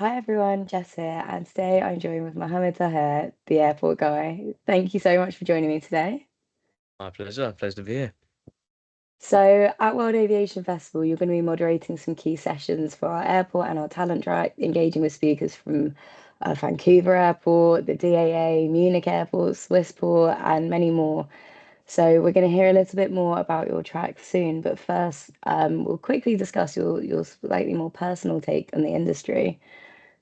Hi everyone, Jess here, and today I'm joined with Mohammad Taher, the airport guy. Thank you so much for joining me today. My pleasure. Pleasure to be here. So, at World Aviation Festival, you're going to be moderating some key sessions for our airport and our talent track, engaging with speakers from Vancouver Airport, the DAA, Munich Airport, Swissport, and many more. So, we're going to hear a little bit more about your track soon, but first, we'll quickly discuss your slightly more personal take on the industry.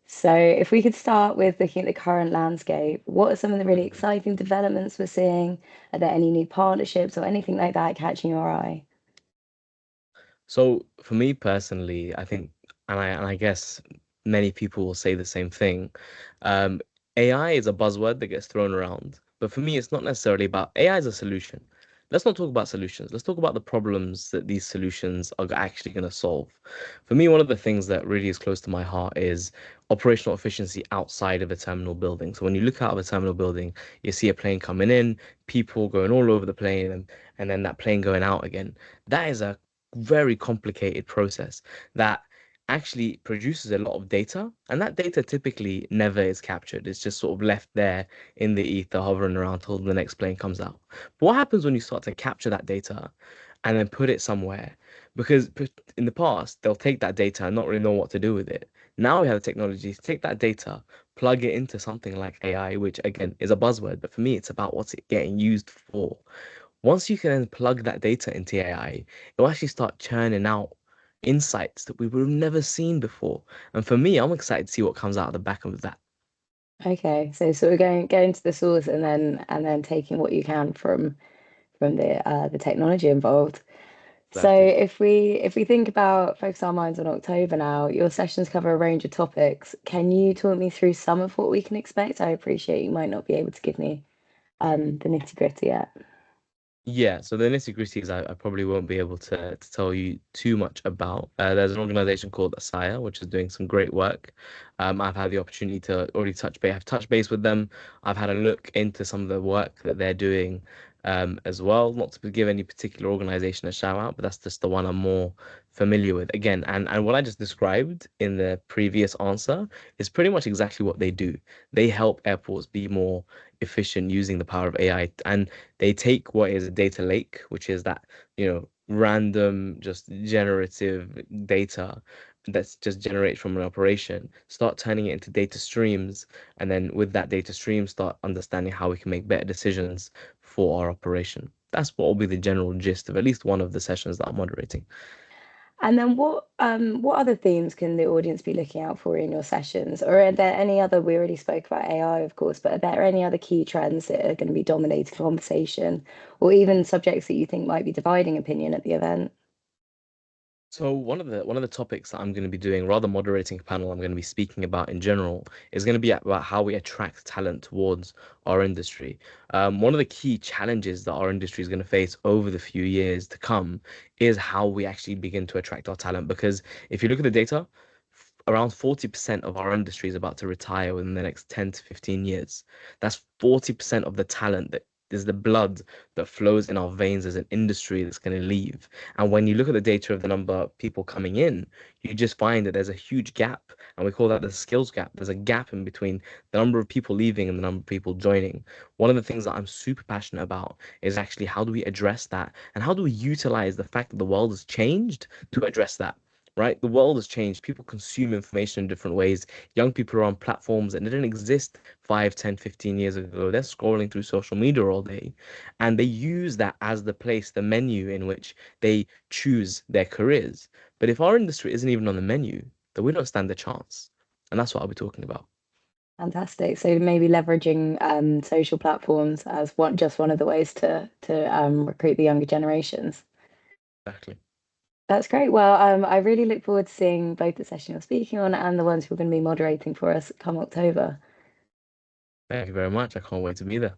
So, if we could start with looking at the current landscape, what are some of the really Mhm. exciting developments we're seeing? Are there any new partnerships or anything like that catching your eye? So for me personally, I think, and I guess many people will say the same thing. Um, AI is a buzzword that gets thrown around, but for me, it's not necessarily about AI is a solution. Let's not talk about solutions. Let's talk about the problems that these solutions are actually going to solve. For me, one of the things that really is close to my heart is operational efficiency outside of a terminal building. So when you look out of a terminal building, you see a plane coming in, people going all over the plane, and then that plane going out again. That is a very complicated process that actually produces a lot of data, and that data typically never is captured. It's just sort of left there in the ether, hovering around till the next plane comes out. But what happens when you start to capture that data and then put it somewhere? Because in the past, they'll take that data and not really know what to do with it. Now we have the technology to take that data, plug it into something like AI, which again is a buzzword, but for me, it's about what's it getting used for. Once you can then plug that data into AI, it will actually start churning out insights that we would have never seen before. And for me, I'm excited to see what comes out of the back of that. Okay, so sort of going to the source and then taking what you can from the technology involved. So Exactly. if we think about focus our minds on October now, your sessions cover a range of topics. Can you talk me through some of what we can expect? I appreciate you might not be able to give me the nitty-gritty yet. Yeah, so the nitty-gritties I probably won't be able to tell you too much about. There's an organization called Asaya, which is doing some great work. I've had the opportunity to already have touched base with them. I've had a look into some of the work that they're doing as well. Not to give any particular organization a shout out, but that's just the one I'm more familiar with. Again, and what I just described in the previous answer is pretty much exactly what they do. They help airports be more efficient using the power of AI, and they take what is a data lake, which is that, random, just generative data that's just generated from an operation, start turning it into data streams, and then with that data stream, start understanding how we can make better decisions for our operation. That's what will be the general gist of at least one of the sessions that I'm moderating. And then what other themes can the audience be looking out for in your sessions? Or are there any other, we already spoke about AI, of course, but are there any other key trends that are going to be dominating conversation or even subjects that you think might be dividing opinion at the event? So one of the topics that I'm going to be doing, rather moderating a panel I'm going to be speaking about in general, is going to be about how we attract talent towards our industry. One of the key challenges that our industry is going to face over the few years to come is how we actually begin to attract our talent. Because if you look at the data, around 40% of our industry is about to retire within the next 10 to 15 years. That's 40% of the talent that is the blood that flows in our veins as an industry that's going to leave. And when you look at the data of the number of people coming in, you just find that there's a huge gap. And we call that the skills gap. There's a gap in between the number of people leaving and the number of people joining. One of the things that I'm super passionate about is actually how do we address that? And how do we utilize the fact that the world has changed to address that? Right? The world has changed. People consume information in different ways. Young people are on platforms that didn't exist 5, 10, 15 years ago. They're scrolling through social media all day. And they use that as the place, the menu in which they choose their careers. But if our industry isn't even on the menu, then we don't stand a chance. And that's what I'll be talking about. Fantastic. So maybe leveraging social platforms as one of the ways to recruit the younger generations. Exactly. That's great. Well, I really look forward to seeing both the session you're speaking on and the ones you're going to be moderating for us come October. Thank you very much. I can't wait to be there.